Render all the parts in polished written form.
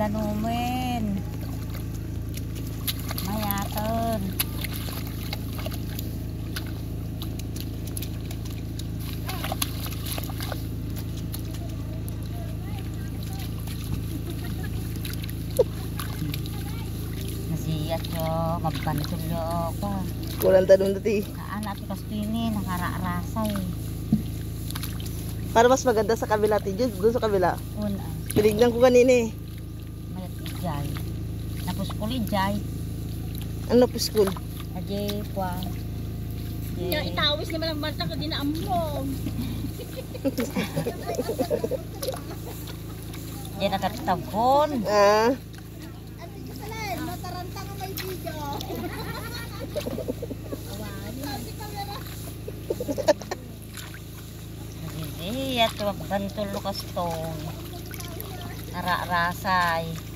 Danumin. Mayaton. Masiyat yo, magbantul yo ako. Kurang tanong dati. Anak ko pastini, nakararasay. Para mas maganda sa kabila, tiyo. Doon sa kabila. Una. Tinignan ko kanina eh. Jai. Napuskuli jai. Ano po school? Ajay kwa. Ya itawis naman ang bata ko dinaamong. Jay nakatabon. Ah. Ate kasalan, mataranta ka may video. Awani kamera. Hindi, at wag bantul lukas to. Nararasay.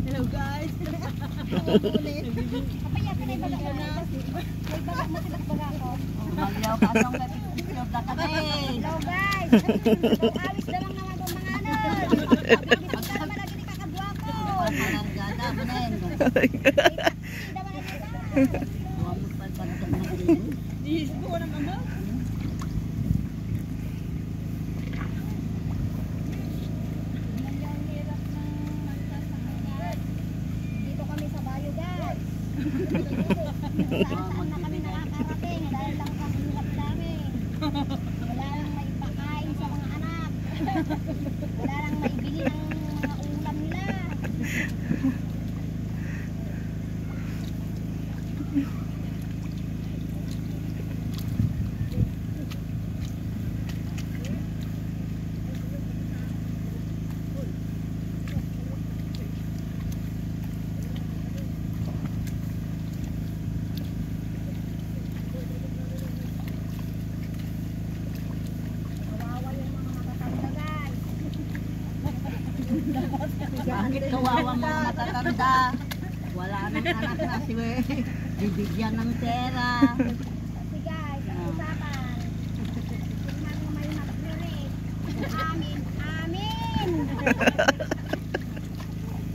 Hello guys. Kapaya ka na yung baga na. May baga mo tinagbaga ko. Magyaw ka asong ka na kami. Hello guys. Awis na lang naman itong mga anak. Pagkita naman lagi ni kakadwa ko. Parang gada mo na yun. Huwag mo palpantag na din. Diyos ko ng ama. Dito kami sa bayo guys. Saan na kami nakakarating dahil lang sa hirap namin. Wala lang maipakain sa mga anak. Wala lang maibili ng mga ulam nila. Kawawa yung mga matatanda guys. Bakit kawawa mo matatanda? Wala nang anak na si we. Bibigyan ng pera. Kasi guys, ang usapan. Tingnan mo may mag-rate. Amin, amin.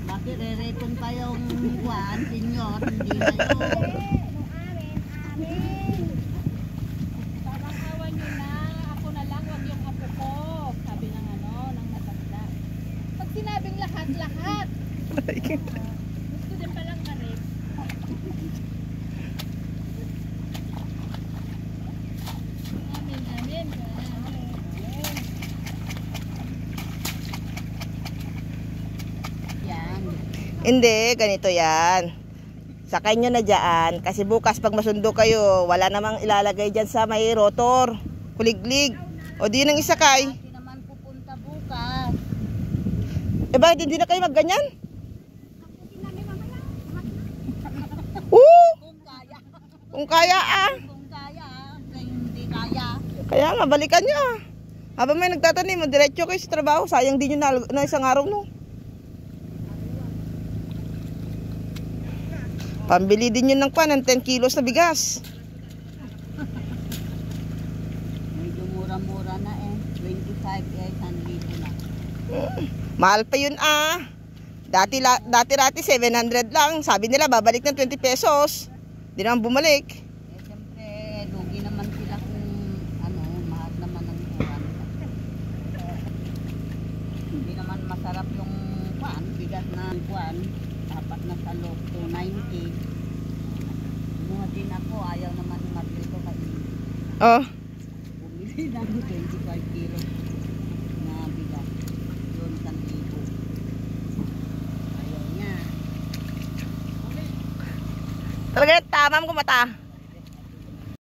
Bakit re-repon pa yung Juan, senyor? Hindi na yun. Nung amin, amin. Parang awan nyo na, ako na lang, wag yung apo ko. Sabi ng ng matanda. Pag sinabing lahat. Gusto din palang marik. Amin, amin. Yan. Hindi, ganito yan. Sakay nyo na dyan. Kasi bukas pag masundo kayo, wala namang ilalagay dyan sa may rotor. Kuliglig. O di nang isakay. Hindi naman pupunta bukas. Eh bakit hindi na kayo magganyan? Oo! Kung kaya. Kung kaya ah. Kung kaya. Kung hindi kaya. Kaya nga, balikan nyo ah. Habang may nagtatanim, diretso kayo sa trabaho. Sayang din nyo na isang araw no. Pambili din yun ng 10 kilos na bigas. Medyo mura-mura na eh. 25 eh, 100 na. Mahal pa yun ah. Dati 700 lang. Sabi nila babalik ng 20 pesos. Di naman bumalik. Eh siyempre, lugi naman sila kung mahal naman ang kuwan. Hindi naman masarap yung bigas na kuwan. Dapat na sa loob 290. Kumuha din ako, ayaw naman Oh. Bumili na 25 kilo na bigas. Yun, 1,000. Ayaw niya. Talaga, tama mo mata.